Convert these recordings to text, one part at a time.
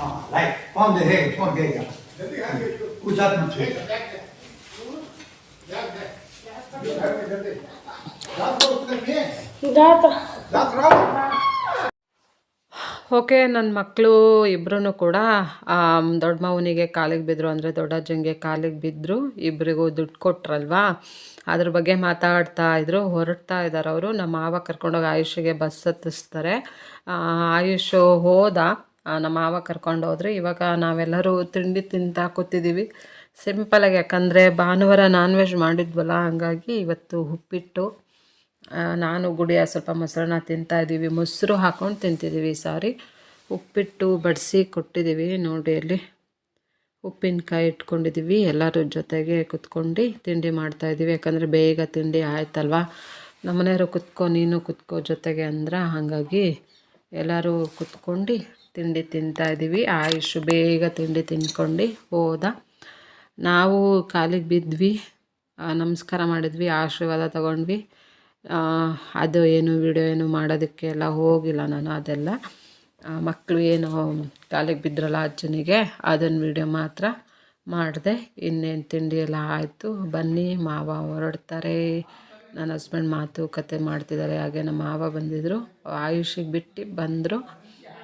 来，放这黑，放这个，不加东西。ಓಕೆ, ನನ್ನ ಮಕ್ಕಳು ಇಬ್ಬರೂ ಕೂಡ ದೊಡ್ಡ ಮಾವನಿಗೆ ಕಾಲಿಗೆ ಬಿದ್ದರು, ಅಂದರೆ ದೊಡ್ಡಜ್ಜಂಗೆ ಕಾಲಿಗೆ ಬಿದ್ದರು. ಇಬ್ಬರಿಗೂ ದುಡ್ಡು ಕೊಟ್ರಲ್ವಾ, ಅದ್ರ ಬಗ್ಗೆ ಮಾತಾಡ್ತಾ ಇದ್ರು. ಹೊರಡ್ತಾ ಇದ್ದಾರೆ ಅವರು. ನಮ್ಮ ಮಾವ ಕರ್ಕೊಂಡೋಗಿ ಆಯುಷಿಗೆ ಬಸ್ ಹತ್ತಿಸ್ತಾರೆ. ಆಯುಷ್ ಹೋದ, ನಮ್ಮ ಮಾವ ಕರ್ಕೊಂಡೋದ್ರೆ. ಇವಾಗ ನಾವೆಲ್ಲರೂ ತಿಂಡಿ ತಿಂತಾ ಕೂತಿದ್ದೀವಿ ಸಿಂಪಲಾಗಿ, ಯಾಕಂದರೆ ಭಾನುವಾರ ನಾನ್ ವೆಜ್ ಮಾಡಿದ್ವಲ್ಲ, ಹಂಗಾಗಿ ಇವತ್ತು ಉಪ್ಪಿಟ್ಟು, ನಾನು ಗುಡಿಯ ಸ್ವಲ್ಪ ಮೊಸರನ್ನ ತಿಂತಾಯಿದ್ದೀವಿ. ಮೊಸರು ಹಾಕ್ಕೊಂಡು ತಿಂತಿದ್ದೀವಿ. ಸಾರಿ, ಉಪ್ಪಿಟ್ಟು ಬಡಿಸಿ ಕೊಟ್ಟಿದ್ದೀವಿ ನೋಡಿ. ಅಲ್ಲಿ ಉಪ್ಪಿನಕಾಯಿ ಇಟ್ಕೊಂಡಿದ್ದೀವಿ. ಎಲ್ಲರ ಜೊತೆಗೆ ಕುತ್ಕೊಂಡು ತಿಂಡಿ ಮಾಡ್ತಾಯಿದ್ದೀವಿ, ಯಾಕಂದರೆ ಬೇಗ ತಿಂಡಿ ಆಯ್ತಲ್ವ. ನಮ್ಮನೆಯವರು ಕುತ್ಕೊ, ನೀನು ಕುತ್ಕೋ ಜೊತೆಗೆ ಅಂದ್ರೆ, ಹಾಗಾಗಿ ಎಲ್ಲರೂ ಕುತ್ಕೊಂಡು ತಿಂಡಿ ತಿಂತಾಯಿದ್ದೀವಿ. ಆಯುಷ್ ಬೇಗ ತಿಂಡಿ ತಿನ್ಕೊಂಡು ಹೋದ. ನಾವು ಕಾಲಿಗೆ ಬಿದ್ವಿ, ನಮಸ್ಕಾರ ಮಾಡಿದ್ವಿ, ಆಶೀರ್ವಾದ ತಗೊಂಡ್ವಿ. ಅದು ಏನು ವಿಡಿಯೋ ಏನು ಮಾಡೋದಕ್ಕೆ ಎಲ್ಲ ಹೋಗಿಲ್ಲ ನಾನು. ಅದೆಲ್ಲ ಮಕ್ಕಳು ಏನು ಕಾಲಿಗೆ ಬಿದ್ರಲ್ಲ ಅಜ್ಜನಿಗೆ, ಅದನ್ನು ವಿಡಿಯೋ ಮಾತ್ರ ಮಾಡಿದೆ. ಇನ್ನೇನು ತಿಂಡಿ ಎಲ್ಲ ಆಯಿತು. ಬನ್ನಿ, ಮಾವ ಹೊರಡ್ತಾರೆ. ನನ್ನ ಹಸ್ಬೆಂಡ್ ಮಾತುಕತೆ ಮಾಡ್ತಿದ್ದಾರೆ. ಹಾಗೆ ನಮ್ಮ ಮಾವ ಬಂದಿದ್ದರು, ಆಯುಷಿಗೆ ಬಿಟ್ಟು ಬಂದರು.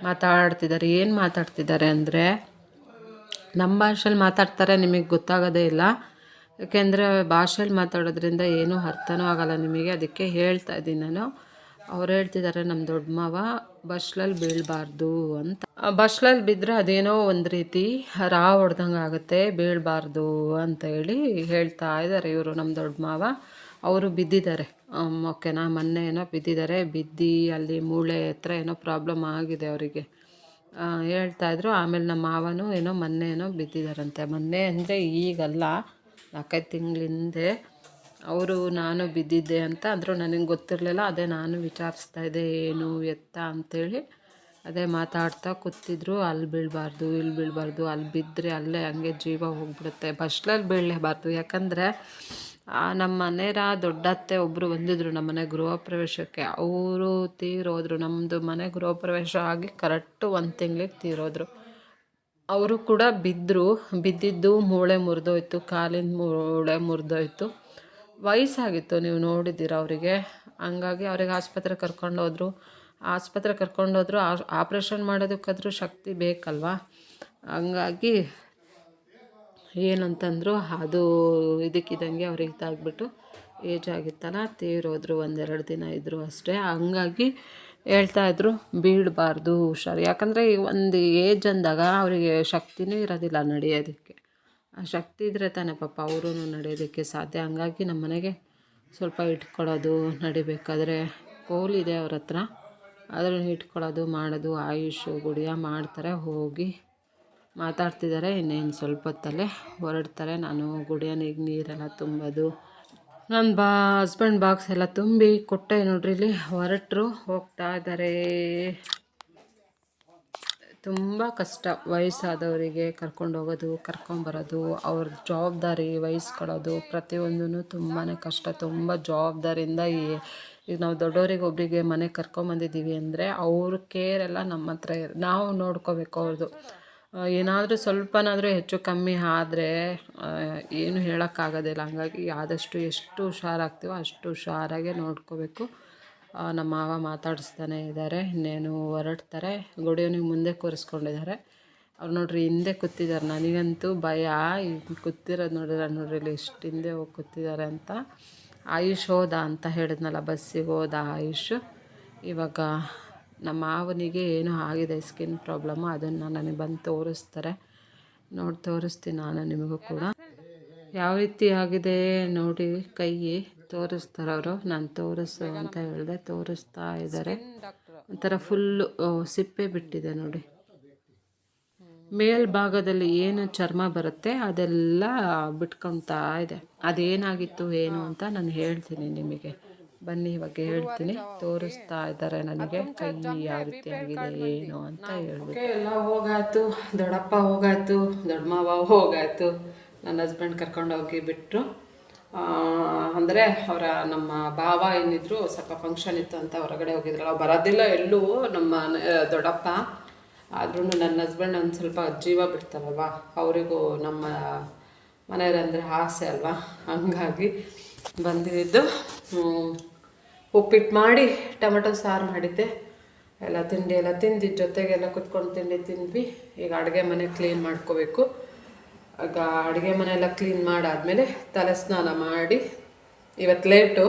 ಮಾತಾಡ್ತಿದ್ದಾರೆ. ಏನು ಮಾತಾಡ್ತಿದ್ದಾರೆ ಅಂದರೆ, ನಮ್ಮ ಭಾಷೆಯಲ್ಲಿ ಮಾತಾಡ್ತಾರೆ, ನಿಮಗೆ ಗೊತ್ತಾಗೋದೇ ಇಲ್ಲ. ಯಾಕೆಂದರೆ ಭಾಷೆಯಲ್ಲಿ ಮಾತಾಡೋದ್ರಿಂದ ಏನೂ ಅರ್ಥನೂ ಆಗೋಲ್ಲ ನಿಮಗೆ, ಅದಕ್ಕೆ ಹೇಳ್ತಾ ಇದ್ದೀನಿ ನಾನು. ಅವ್ರು ಹೇಳ್ತಿದ್ದಾರೆ, ನಮ್ಮ ದೊಡ್ಡ ಮಾವ ಬಸ್ಲಲ್ಲಿ ಬೀಳಬಾರ್ದು ಅಂತ. ಬಸ್ಲಲ್ಲಿ ಬಿದ್ದರೆ ಅದೇನೋ ಒಂದು ರೀತಿ ರಾ ಹೊಡ್ದಂಗೆ ಆಗುತ್ತೆ, ಬೀಳಬಾರ್ದು ಅಂತ ಹೇಳಿ ಹೇಳ್ತಾ ಇದ್ದಾರೆ ಇವರು, ನಮ್ಮ ದೊಡ್ಡ ಮಾವ. ಅವರು ಬಿದ್ದಿದ್ದಾರೆ, ಓಕೆನಾ. ಮೊನ್ನೆ ಏನೋ ಬಿದ್ದಿದ್ದಾರೆ, ಬಿದ್ದು ಅಲ್ಲಿ ಮೂಳೆ ಹತ್ರ ಏನೋ ಪ್ರಾಬ್ಲಮ್ ಆಗಿದೆ ಅವರಿಗೆ ಹೇಳ್ತಾಯಿದ್ರು. ಆಮೇಲೆ ನಮ್ಮ ಮಾವನೂ ಏನೋ ಮೊನ್ನೆ ಏನೋ ಬಿದ್ದಿದ್ದಾರಂತೆ. ಮೊನ್ನೆ ಅಂದರೆ ಈಗಲ್ಲ, 4-5 ತಿಂಗಳ ಹಿಂದೆ ಅವರು ನಾನು ಬಿದ್ದಿದ್ದೆ ಅಂತ ಅಂದರು. ನನಗೆ ಗೊತ್ತಿರಲಿಲ್ಲ. ಅದೇ ನಾನು ವಿಚಾರಿಸ್ತಾ ಇದ್ದೆ ಏನು ಎತ್ತ ಅಂಥೇಳಿ. ಅದೇ ಮಾತಾಡ್ತಾ ಕೂತಿದ್ರು. ಅಲ್ಲಿ ಬೀಳಬಾರ್ದು, ಇಲ್ಲಿ ಬೀಳಬಾರ್ದು, ಅಲ್ಲಿ ಬಿದ್ದರೆ ಅಲ್ಲೇ ಹಂಗೆ ಜೀವ ಹೋಗ್ಬಿಡುತ್ತೆ, ಬಸ್ಲಲ್ಲಿ ಬೀಳಲೇಬಾರ್ದು. ಯಾಕಂದರೆ ನಮ್ಮ ಮನೆಯ ದೊಡ್ಡತ್ತೆ ಒಬ್ಬರು ಬಂದಿದ್ದರು ನಮ್ಮ ಮನೆ ಗೃಹ ಪ್ರವೇಶಕ್ಕೆ. ಅವರು ತೀರೋದ್ರು. ನಮ್ಮದು ಮನೆ ಗೃಹ ಪ್ರವೇಶ ಆಗಿ ಕರೆಕ್ಟು 1 ತಿಂಗಳಿಗೆ ತೀರೋದ್ರು. ಅವರು ಕೂಡ ಬಿದ್ದರು. ಬಿದ್ದಿದ್ದು ಮೂಳೆ ಮುರಿದೋಯ್ತು, ಕಾಲಿನ ಮೂಳೆ ಮುರಿದೋಯ್ತು. ವಯಸ್ಸಾಗಿತ್ತು, ನೀವು ನೋಡಿದ್ದೀರ ಅವರಿಗೆ. ಹಂಗಾಗಿ ಅವ್ರಿಗೆ ಆಸ್ಪತ್ರೆಗೆ ಕರ್ಕೊಂಡೋದ್ರು. ಕರ್ಕೊಂಡೋದ್ರು. ಆಪ್ರೇಷನ್ ಮಾಡೋದಕ್ಕಾದ್ರೂ ಶಕ್ತಿ ಬೇಕಲ್ವ. ಹಂಗಾಗಿ ಏನಂತಂದರು, ಅದು ಇದಕ್ಕಿದ್ದಂಗೆ ಅವ್ರಿಗೆ ಇದಾಗ್ಬಿಟ್ಟು ಏಜ್ ಆಗಿತ್ತಲ್ಲ, ತೀರೋದ್ರು. 1-2 ದಿನ ಇದ್ದರು ಅಷ್ಟೇ. ಹಂಗಾಗಿ ಹೇಳ್ತಾಯಿದ್ರು, ಬೀಳಬಾರ್ದು, ಹುಷಾರು. ಯಾಕಂದರೆ ಒಂದು ಏಜ್ ಅಂದಾಗ ಅವರಿಗೆ ಶಕ್ತಿನೂ ಇರೋದಿಲ್ಲ ನಡೆಯೋದಕ್ಕೆ. ಆ ಶಕ್ತಿ ಇದ್ದರೆ ತಾನೇ ಪಾಪ ಅವರೂ ನಡೆಯೋದಕ್ಕೆ ಸಾಧ್ಯ. ಹಂಗಾಗಿ ನಮ್ಮ ಮನೆಗೆ ಸ್ವಲ್ಪ ಇಟ್ಕೊಳ್ಳೋದು, ನಡಿಬೇಕಾದ್ರೆ ಕೋಲಿದೆ ಅವ್ರ ಹತ್ರ, ಅದನ್ನು ಇಟ್ಕೊಳ್ಳೋದು ಮಾಡೋದು. ಆಯುಷು ಗುಡಿಯ ಮಾಡ್ತಾರೆ. ಹೋಗಿ ಮಾತಾಡ್ತಿದ್ದಾರೆ. ಇನ್ನೇನು ಸ್ವಲ್ಪ ಹೊತ್ತಲ್ಲೇ ಹೊರಡ್ತಾರೆ. ನಾನು ಗುಡಿಯನಿಗೆ ನೀರೆಲ್ಲ ತುಂಬೋದು, ನನ್ನ ಹಸ್ಬೆಂಡ್ ಬಾಕ್ಸ್ ಎಲ್ಲ ತುಂಬಿ ಕೊಟ್ಟೆ ನೋಡ್ರಿ. ಇಲ್ಲಿ ಹೊರಟರು, ಹೋಗ್ತಾ ಇದ್ದಾರೆ. ತುಂಬ ಕಷ್ಟ ವಯಸ್ಸಾದವರಿಗೆ ಕರ್ಕೊಂಡು ಹೋಗೋದು, ಕರ್ಕೊಂಬರೋದು, ಅವ್ರ ಜವಾಬ್ದಾರಿ ವಹಿಸ್ಕೊಳ್ಳೋದು, ಪ್ರತಿಯೊಂದೂ ತುಂಬಾ ಕಷ್ಟ. ತುಂಬ ಜವಾಬ್ದಾರಿಯಿಂದ ಈಗ ನಾವು ದೊಡ್ಡವರಿಗೆ ಒಬ್ಬರಿಗೆ ಮನೆಗೆ ಕರ್ಕೊಂಬಂದಿದ್ದೀವಿ ಅಂದರೆ ಅವ್ರ ಕೇರೆಲ್ಲ ನಮ್ಮ ಹತ್ರ ನಾವು ನೋಡ್ಕೋಬೇಕು. ಅವ್ರದ್ದು ಏನಾದರೂ ಸ್ವಲ್ಪನಾದರೂ ಹೆಚ್ಚು ಕಮ್ಮಿ ಆದರೆ ಏನು ಹೇಳೋಕ್ಕಾಗೋದಿಲ್ಲ. ಹಂಗಾಗಿ ಆದಷ್ಟು ಎಷ್ಟು ಹುಷಾರಾಗ್ತೀವೋ ಅಷ್ಟು ಹುಷಾರಾಗೆ ನೋಡ್ಕೋಬೇಕು. ನಮ್ಮ ಮಾವ ಮಾತಾಡಿಸ್ತಾನೆ ಇದ್ದಾರೆ. ಇನ್ನೇನು ಹೊರಡ್ತಾರೆ. ಗುಡಿಯವನಿಗೆ ಮುಂದೆ ಕೂರಿಸ್ಕೊಂಡಿದ್ದಾರೆ. ಅವ್ರು ನೋಡ್ರಿ ಹಿಂದೆ ಕೂತಿದ್ದಾರೆ. ನನಗಂತೂ ಭಯ. ಈಗ ಕೂತಿರೋದು ನೋಡ್ರಿ ಇಲ್ಲಿ ಎಷ್ಟು ಹಿಂದೆ ಹೋಗಿ ಕೂತಿದ್ದಾರೆ ಅಂತ. ಆಯುಷ್ ಹೋದ ಅಂತ ಹೇಳಿದ್ನಲ್ಲ, ಬಸ್ಸಿಗೆ ಹೋದ ಆಯುಷ್. ಇವಾಗ ನಮ್ಮ ಮಾವನಿಗೆ ಏನೋ ಆಗಿದೆ, ಸ್ಕಿನ್ ಪ್ರಾಬ್ಲಮ್ಮು. ಅದನ್ನು ನನಗೆ ಬಂದು ತೋರಿಸ್ತಾರೆ. ನೋಡಿ ತೋರಿಸ್ತೀನಿ ನಾನು ನಿಮಗೂ ಕೂಡ ಯಾವ ರೀತಿ ಆಗಿದೆ ನೋಡಿ. ಕೈ ತೋರಿಸ್ತಾರೆ ಅವರು. ನಾನು ತೋರಿಸು ಅಂತ ಹೇಳಿದೆ, ತೋರಿಸ್ತಾ ಇದ್ದಾರೆ. ಒಂಥರ ಫುಲ್ಲು ಸಿಪ್ಪೆ ಬಿಟ್ಟಿದೆ ನೋಡಿ. ಮೇಲ್ಭಾಗದಲ್ಲಿ ಏನು ಚರ್ಮ ಬರುತ್ತೆ ಅದೆಲ್ಲ ಬಿಟ್ಕೊತಾ ಇದೆ. ಅದೇನಾಗಿತ್ತು ಏನು ಅಂತ ನಾನು ಹೇಳ್ತೀನಿ ನಿಮಗೆ. ಬನ್ನಿ ಇವಾಗ ಹೇಳ್ತೀನಿ. ತೋರಿಸ್ತಾ ಇದ್ದಾರೆ ನನಗೆ ಕೈ ಯಾವ ರೀತಿ ಆಗಿದೆ ಏನು ಅಂತ ಹೇಳ್ಬಿಟ್ಟು. ಎಲ್ಲ ಹೋಗಾಯ್ತು. ದೊಡ್ಡಪ್ಪ ಹೋಗಾಯ್ತು, ದೊಡ್ಡ ಮಾವ ಹೋಗಾಯ್ತು. ನನ್ನ ಹಸ್ಬೆಂಡ್ ಕರ್ಕೊಂಡೋಗಿ ಬಿಟ್ಟರು. ಅಂದರೆ ಅವರ ನಮ್ಮ ಭಾವ ಏನಿದ್ರು ಸ್ವಲ್ಪ ಫಂಕ್ಷನ್ ಇತ್ತು ಅಂತ ಹೊರಗಡೆ ಹೋಗಿದ್ರಲ್ಲ, ಬರೋದಿಲ್ಲ ಎಲ್ಲೂ ನಮ್ಮ ದೊಡ್ಡಪ್ಪ. ಆದ್ರೂ ನನ್ನ ಹಸ್ಬೆಂಡ್ ಒಂದು ಸ್ವಲ್ಪ ಜೀವ ಬಿಡ್ತಾರಲ್ವ, ಅವರಿಗೂ ನಮ್ಮ ಮನೆಯವರಂದರೆ ಆಸೆ ಅಲ್ವಾ, ಹಂಗಾಗಿ ಬಂದಿದ್ದು. ಉಪ್ಪಿಟ್ಟು ಮಾಡಿ ಟೊಮೆಟೊ ಸಾರು ಮಾಡಿದ್ದೆ, ಎಲ್ಲ ತಿಂಡಿ ಎಲ್ಲ ತಿಂದಿದ್ದು, ಜೊತೆಗೆಲ್ಲ ಕುತ್ಕೊಂಡು ತಿಂಡಿ ತಿಂದ್ವಿ. ಈಗ ಅಡುಗೆ ಮನೆ ಕ್ಲೀನ್ ಮಾಡ್ಕೋಬೇಕು. ಆಗ ಅಡುಗೆ ಮನೆ ಎಲ್ಲ ಕ್ಲೀನ್ ಮಾಡಾದಮೇಲೆ ತಲೆ ಸ್ನಾನ ಮಾಡಿ, ಇವತ್ತು ಲೇಟು,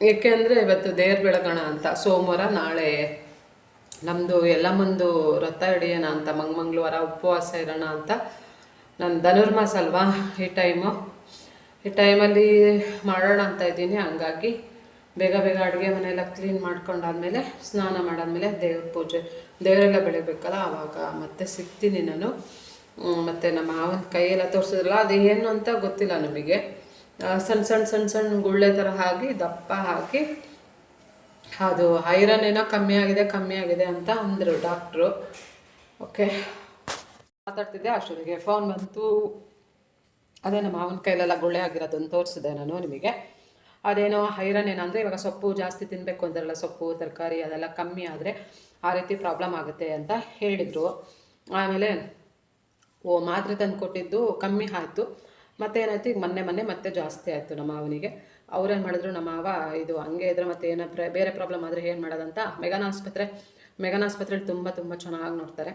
ಏಕೆಂದರೆ ಇವತ್ತು ದೇವ್ರ ಬೆಳಗೋಣ ಅಂತ. ಸೋಮವಾರ ನಾಳೆ ನಮ್ಮದು ಎಲ್ಲಮ್ಮಂದು ವ್ರತ ಹಿಡಿಯೋಣ ಅಂತ, ಮಂಗಳವಾರ ಉಪವಾಸ ಇರೋಣ ಅಂತ. ನಾನು ಧನುರ್ಮಾಸ ಅಲ್ವಾ ಈ ಟೈಮಲ್ಲಿ ಮಾಡೋಣ ಅಂತ ಇದ್ದೀನಿ. ಹಂಗಾಗಿ ಬೇಗ ಬೇಗ ಅಡುಗೆ ಮನೆಯೆಲ್ಲ ಕ್ಲೀನ್ ಮಾಡ್ಕೊಂಡಾದ್ಮೇಲೆ ಸ್ನಾನ ಮಾಡಾದ್ಮೇಲೆ ದೇವ್ರ ಪೂಜೆ, ದೇವರೆಲ್ಲ ಬೆಳಿಬೇಕಲ್ಲ, ಆವಾಗ ಮತ್ತೆ ಸಿಗ್ತೀನಿ ನಾನು. ಮತ್ತು ನಮ್ಮ ಮಾವನ ಕೈಯೆಲ್ಲ ತೋರಿಸಿದ್ರಲ್ಲ, ಅದು ಏನು ಅಂತ ಗೊತ್ತಿಲ್ಲ ನಮಗೆ. ಸಣ್ಣ ಸಣ್ಣ ಸಣ್ಣ ಸಣ್ಣ ಗುಳ್ಳೆ ಥರ ಹಾಕಿ ದಪ್ಪ ಹಾಕಿ, ಅದು ಐರನ್ ಏನೋ ಕಮ್ಮಿ ಆಗಿದೆ ಅಂತ ಅಂದರು ಡಾಕ್ಟ್ರು. ಓಕೆ, ಮಾತಾಡ್ತಿದ್ದೆ, ಅಷ್ಟೊತ್ತಿಗೆ ಫೋನ್ ಬಂತು. ಅದೇ ನಮ್ಮ ಮಾವನ ಕೈಲೆಲ್ಲ ಗುಳ್ಳೆ ಆಗಿರೋದನ್ನು ತೋರಿಸಿದೆ ನಾನು ನಿಮಗೆ. ಅದೇನೋ ಐರನ್ ಏನಂದರೆ, ಇವಾಗ ಸೊಪ್ಪು ಜಾಸ್ತಿ ತಿನ್ನಬೇಕು ಅಂತಾರಲ್ಲ, ಸೊಪ್ಪು ತರಕಾರಿ ಅದೆಲ್ಲ ಕಮ್ಮಿ ಆದರೆ ಆ ರೀತಿ ಪ್ರಾಬ್ಲಮ್ ಆಗುತ್ತೆ ಅಂತ ಹೇಳಿದರು. ಆಮೇಲೆ ಮಾತ್ರೆ ತಂದು ಕೊಟ್ಟಿದ್ದು ಕಮ್ಮಿ ಆಯಿತು. ಮತ್ತೆ ಏನಾಯ್ತು, ಈಗ ಮೊನ್ನೆ ಮತ್ತೆ ಜಾಸ್ತಿ ಆಯಿತು ನಮ್ಮ ಮಾವನಿಗೆ. ಅವ್ರೇನು ಮಾಡಿದ್ರು, ನಮ್ಮ ಮಾವ ಇದು ಹಂಗೆ ಇದ್ರೆ ಮತ್ತೆ ಏನೋ ಬೇರೆ ಪ್ರಾಬ್ಲಮ್ ಆದರೆ ಏನು ಮಾಡೋದಂತ ಮೆಗಾನ್ ಆಸ್ಪತ್ರೆಯಲ್ಲಿ ತುಂಬ ಚೆನ್ನಾಗಿ ನೋಡ್ತಾರೆ.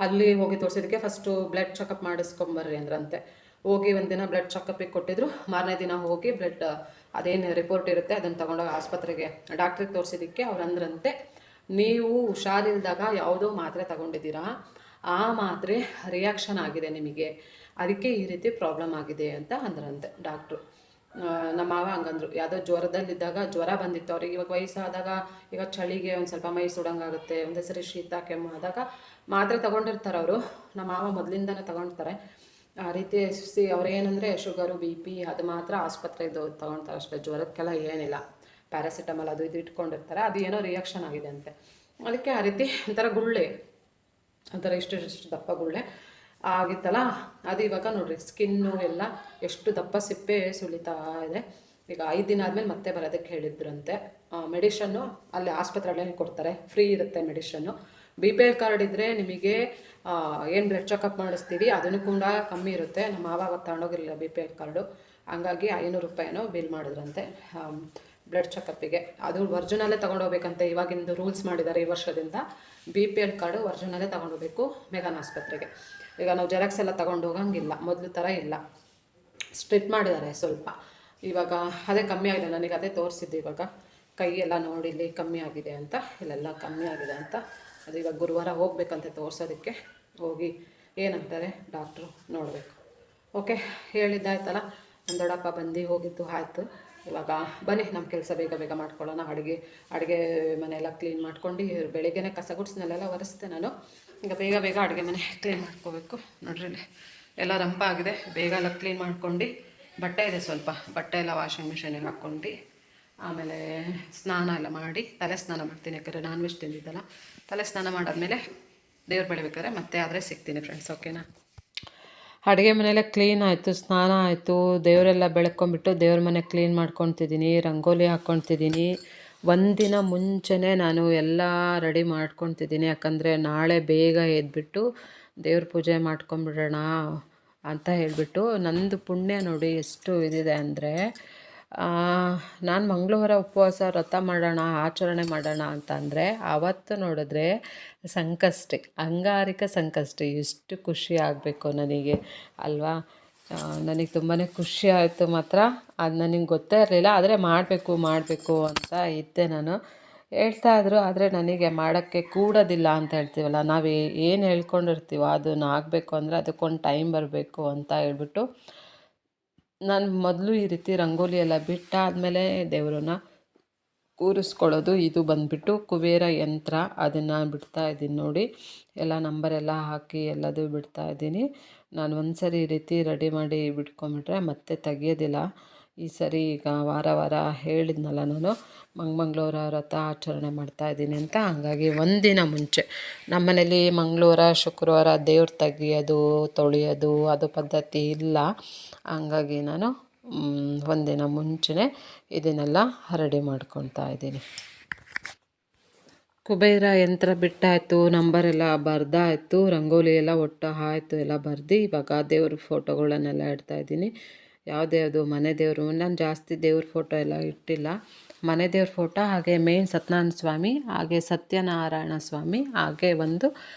ಅಲ್ಲಿ ಹೋಗಿ ತೋರಿಸಿದ್ದಕ್ಕೆ ಫಸ್ಟು ಬ್ಲಡ್ ಚೆಕಪ್ ಮಾಡಿಸ್ಕೊಂಬರ್ರಿ ಅಂದ್ರಂತೆ. ಹೋಗಿ ಒಂದಿನ ಬ್ಲಡ್ ಚೆಕಪ್ಪಿಗೆ ಕೊಟ್ಟಿದ್ರು. ಮಾರನೇ ದಿನ ಹೋಗಿ ಬ್ಲಡ್ ಅದೇನು ರಿಪೋರ್ಟ್ ಇರುತ್ತೆ ಅದನ್ನು ತೊಗೊಂಡೋಗಿ ಆಸ್ಪತ್ರೆಗೆ ಡಾಕ್ಟ್ರಿಗೆ ತೋರಿಸಿದ್ದಕ್ಕೆ ಅವ್ರು ಅಂದ್ರಂತೆ, ನೀವು ಹುಷಾರಿಲ್ದಾಗ ಯಾವುದೋ ಮಾತ್ರೆ ತಗೊಂಡಿದ್ದೀರಾ, ಆ ಮಾತ್ರೆ ರಿಯಾಕ್ಷನ್ ಆಗಿದೆ ನಿಮಗೆ, ಅದಕ್ಕೆ ಈ ರೀತಿ ಪ್ರಾಬ್ಲಮ್ ಆಗಿದೆ ಅಂತ ಅಂದ್ರಂತೆ ಡಾಕ್ಟ್ರು. ನಮ್ಮ ಮಾವ ಹಂಗಂದ್ರು. ಯಾವುದೋ ಜ್ವರದಲ್ಲಿದ್ದಾಗ, ಜ್ವರ ಬಂದಿತ್ತು ಅವ್ರಿಗೆ, ಇವಾಗ ವಯಸ್ಸಾದಾಗ, ಈಗ ಚಳಿಗೆ ಒಂದು ಸ್ವಲ್ಪ ಮೈ ಸುಡಂಗಾಗುತ್ತೆ, ಒಂದೇ ಸರಿ ಶೀತ ಕೆಮ್ಮು ಆದಾಗ ಮಾತ್ರೆ ತೊಗೊಂಡಿರ್ತಾರೆ ಅವರು. ನಮ್ಮ ಮಾವ ಮೊದಲಿಂದನೇ ತೊಗೊಳ್ತಾರೆ ಆ ರೀತಿ. ಅವ್ರು ಏನಂದರೆ ಶುಗರು BP ಅದು ಮಾತ್ರ ಆಸ್ಪತ್ರೆದು ತೊಗೊಳ್ತಾರೆ ಅಷ್ಟೇ, ಜ್ವರಕ್ಕೆಲ್ಲ ಏನಿಲ್ಲ. ಪ್ಯಾರಾಸಿಟಮಲ್ ಅದು ಇದು ಇಟ್ಕೊಂಡಿರ್ತಾರೆ, ಅದು ಏನೋ ರಿಯಾಕ್ಷನ್ ಆಗಿದೆ ಅಂತೆ. ಅದಕ್ಕೆ ಆ ರೀತಿ ಒಂಥರ ಗುಳ್ಳೆ, ಒಂಥರ ಇಷ್ಟು ದಪ್ಪ ಗುಳ್ಳೆ ಆಗಿತ್ತಲ್ಲ, ಅದು ಇವಾಗ ನೋಡಿರಿ ಸ್ಕಿನ್ನು ಎಲ್ಲ ಎಷ್ಟು ದಪ್ಪ ಸಿಪ್ಪೆ ಸುಳಿತಾ ಇದೆ. ಈಗ 5 ದಿನ ಆದಮೇಲೆ ಮತ್ತೆ ಬರೋದಕ್ಕೆ ಹೇಳಿದ್ರಂತೆ. ಮೆಡಿಷನ್ನು ಅಲ್ಲಿ ಆಸ್ಪತ್ರೆಯಲ್ಲೇ ಕೊಡ್ತಾರೆ, ಫ್ರೀ ಇರುತ್ತೆ ಮೆಡಿಷನ್ನು. BPL ಕಾರ್ಡ್ ಇದ್ದರೆ ನಿಮಗೆ ಏನು ಬ್ಲಡ್ ಚೆಕಪ್ ಮಾಡಿಸ್ತೀವಿ ಅದನ್ನು ಕೂಡ ಕಮ್ಮಿ ಇರುತ್ತೆ. ನಮ್ಮ ಮಾವ ತಗೊಂಡೋಗಿರಲಿಲ್ಲ BPL ಕಾರ್ಡು, ಹಂಗಾಗಿ 500 ರೂಪಾಯಿನೋ ಬಿಲ್ ಮಾಡಿದ್ರಂತೆ ಬ್ಲಡ್ ಚೆಕಪ್ಪಿಗೆ. ಅದು ಒರ್ಜಿನಲ್ಲೇ ತೊಗೊಂಡೋಗ್ಬೇಕಂತೆ, ಇವಾಗಿಂದು ರೂಲ್ಸ್ ಮಾಡಿದ್ದಾರೆ ಈ ವರ್ಷದಿಂದ. BPL ಕಾರ್ಡು ಒರ್ಜಿನಲ್ಲೇ ತೊಗೊಂಡೋಗ್ಬೇಕು ಮೆಗಾನ್ ಆಸ್ಪತ್ರೆಗೆ. ಈಗ ನಾವು ಜೆರಾಕ್ಸ್ ಎಲ್ಲ ತೊಗೊಂಡು ಹೋಗಂಗಿಲ್ಲ, ಮೊದಲು ಥರ ಇಲ್ಲ, ಸ್ಟ್ರಿಕ್ಟ್ ಮಾಡಿದ್ದಾರೆ ಸ್ವಲ್ಪ. ಇವಾಗ ಅದೇ ಕಮ್ಮಿ ಆಗಿದೆ, ನನಗೆ ಅದೇ ತೋರಿಸಿದ್ದು. ಇವಾಗ ಕೈ ಎಲ್ಲ ನೋಡಿ ಇಲ್ಲಿ ಕಮ್ಮಿ ಆಗಿದೆ ಅಂತ, ಇಲ್ಲೆಲ್ಲ ಕಮ್ಮಿ ಆಗಿದೆ ಅಂತ. ಅದು ಇವಾಗ ಗುರುವಾರ ಹೋಗ್ಬೇಕಂತೆ ತೋರಿಸೋದಕ್ಕೆ. ಹೋಗಿ ಏನಂತಾರೆ ಡಾಕ್ಟ್ರು ನೋಡಬೇಕು. ಓಕೆ, ಹೇಳಿದ್ದಾಯ್ತಲ್ಲ, ನಮ್ಮ ದೊಡ್ಡಪ್ಪ ಬಂದು ಹೋಗಿದ್ದು ಆಯಿತು. ಇವಾಗ ಬನ್ನಿ ನಮ್ಮ ಕೆಲಸ ಬೇಗ ಮಾಡ್ಕೊಳ್ಳೋಣ. ಅಡುಗೆ ಮನೆಯೆಲ್ಲ ಕ್ಲೀನ್ ಮಾಡ್ಕೊಂಡು, ಬೆಳಿಗ್ಗೆನೇ ಕಸ ಗುಡ್ಸ್ನೆಲ್ಲ ಒರೆಸ್ತೆ ನಾನು. ಈಗ ಬೇಗ ಅಡುಗೆ ಮನೆ ಕ್ಲೀನ್ ಮಾಡ್ಕೋಬೇಕು. ನೋಡ್ರಿ ಎಲ್ಲ ರಂಪ ಆಗಿದೆ, ಬೇಗ ಎಲ್ಲ ಕ್ಲೀನ್ ಮಾಡ್ಕೊಂಡು, ಬಟ್ಟೆ ಇದೆ ಸ್ವಲ್ಪ, ಬಟ್ಟೆ ಎಲ್ಲ ವಾಷಿಂಗ್ ಮಿಷಿನಿಗೆ ಹಾಕ್ಕೊಂಡು, ಆಮೇಲೆ ಸ್ನಾನ ಎಲ್ಲ ಮಾಡಿ ತಲೆ ಸ್ನಾನ ಮಾಡ್ತೀನಿ. ಯಾಕಂದರೆ ನಾನ್ ವೆಜ್ ತಿಂದಿದ್ದಲ್ಲ. ತಲೆ ಸ್ನಾನ ಮಾಡಾದ್ಮೇಲೆ ದೇವ್ರು ಬೆಳಿಬೇಕಾದ್ರೆ ಮತ್ತೆ ಆದರೆ ಸಿಗ್ತೀನಿ ಫ್ರೆಂಡ್ಸ್, ಓಕೆನಾ. ಅಡುಗೆ ಮನೆಯೆಲ್ಲ ಕ್ಲೀನ್ ಆಯಿತು, ಸ್ನಾನ ಆಯಿತು, ದೇವರೆಲ್ಲ ಬೆಳ್ಕೊಂಬಿಟ್ಟು ದೇವ್ರ ಮನೆ ಕ್ಲೀನ್ ಮಾಡ್ಕೊತಿದ್ದೀನಿ, ರಂಗೋಲಿ ಹಾಕ್ಕೊತಿದ್ದೀನಿ. ಒಂದಿನ ಮುಂಚೆನೇ ನಾನು ಎಲ್ಲ ರೆಡಿ ಮಾಡ್ಕೊತಿದ್ದೀನಿ. ಯಾಕಂದರೆ ನಾಳೆ ಬೇಗ ಎದ್ಬಿಟ್ಟು ದೇವ್ರ ಪೂಜೆ ಮಾಡ್ಕೊಂಬಿಡೋಣ ಅಂತ ಹೇಳಿಬಿಟ್ಟು. ನಂದು ಪುಣ್ಯ ನೋಡಿ ಎಷ್ಟು ಇದಿದೆ ಅಂದರೆ, ನಾನು ಮಂಗಳವಾರ ಉಪವಾಸ ವ್ರತ ಮಾಡೋಣ, ಆಚರಣೆ ಮಾಡೋಣ ಅಂತಂದರೆ ಆವತ್ತು ನೋಡಿದ್ರೆ ಸಂಕಷ್ಟಿ, ಅಂಗಾರಿಕ ಸಂಕಷ್ಟಿ. ಎಷ್ಟು ಖುಷಿ ಆಗಬೇಕು ನನಗೆ ಅಲ್ವಾ. ನನಗೆ ತುಂಬಾ ಖುಷಿ ಆಯಿತು ಮಾತ್ರ. ಅದು ನನಗೆ ಗೊತ್ತೇ ಇರಲಿಲ್ಲ, ಆದರೆ ಮಾಡಬೇಕು ಅಂತ ಇದ್ದೆ ನಾನು. ಹೇಳ್ತಾಯಿದ್ರು, ಆದರೆ ನನಗೆ ಮಾಡೋಕ್ಕೆ ಕೂಡೋದಿಲ್ಲ ಅಂತ ಹೇಳ್ತೀವಲ್ಲ ನಾವು, ಏನು ಹೇಳ್ಕೊಂಡಿರ್ತೀವೋ ಅದನ್ನು ಆಗಬೇಕು ಅಂದರೆ ಅದಕ್ಕೊಂದು ಟೈಮ್ ಬರಬೇಕು ಅಂತ ಹೇಳ್ಬಿಟ್ಟು ನಾನು ಮೊದಲು ಈ ರೀತಿ ರಂಗೋಲಿ ಎಲ್ಲ ಬಿಟ್ಟಾದಮೇಲೆ ದೇವರನ್ನ ಕೂರಿಸ್ಕೊಳ್ಳೋದು. ಇದು ಬಂದುಬಿಟ್ಟು ಕುಬೇರ ಯಂತ್ರ, ಅದನ್ನು ಬಿಡ್ತಾಯಿದ್ದೀನಿ ನೋಡಿ. ಎಲ್ಲ ನಂಬರೆಲ್ಲ ಹಾಕಿ ಎಲ್ಲದು ಬಿಡ್ತಾಯಿದ್ದೀನಿ. ನಾನು ಒಂದು ಸರಿ ಈ ರೀತಿ ರೆಡಿ ಮಾಡಿ ಬಿಟ್ಕೊಂಬಿಟ್ರೆ ಮತ್ತೆ ತೆಗಿಯೋದಿಲ್ಲ. ಈ ಸರಿ ಈಗ ವಾರ ಹೇಳಿದ್ನಲ್ಲ ನಾನು, ಮಂಗಳವಾರ ವ್ರತ ಆಚರಣೆ ಮಾಡ್ತಾಯಿದ್ದೀನಿ ಅಂತ. ಹಂಗಾಗಿ ಒಂದಿನ ಮುಂಚೆ ನಮ್ಮನೇಲಿ ಮಂಗಳವಾರ ಶುಕ್ರವಾರ ದೇವ್ರು ತೆಗಿಯೋದು ತೊಳೆಯೋದು ಅದು ಪದ್ಧತಿ ಇಲ್ಲ. ಹಂಗಾಗಿ ನಾನು ಒಂದಿನ ಮುಂಚೆನೇ ಇದನ್ನೆಲ್ಲ ರೆಡಿ ಮಾಡ್ಕೊತಾ ಇದ್ದೀನಿ. ಕುಬೇರ ಯಂತ್ರ ಬಿಟ್ಟಾಯಿತು, ನಂಬರೆಲ್ಲ ಬರೆದಾಯಿತು, ರಂಗೋಲಿ ಎಲ್ಲ ಒಟ್ಟು ಆಯಿತು, ಎಲ್ಲ ಬರೆದು ಇವಾಗ ದೇವ್ರ ಫೋಟೋಗಳನ್ನೆಲ್ಲ ಇಡ್ತಾಯಿದ್ದೀನಿ. ಯಾವುದ್ಯಾವುದು ಮನೆ ದೇವರು, ನಾನು ಜಾಸ್ತಿ ದೇವ್ರ ಫೋಟೋ ಎಲ್ಲ ಇಟ್ಟಿಲ್ಲ. ಮನೆ ದೇವ್ರ ಫೋಟೋ, ಹಾಗೆ ಮೇನ್ ಸತ್ಯನಾರಾಯಣ ಸ್ವಾಮಿ, ಹಾಗೆ ಸತ್ಯನಾರಾಯಣ ಸ್ವಾಮಿ, ಹಾಗೆ ಒಂದು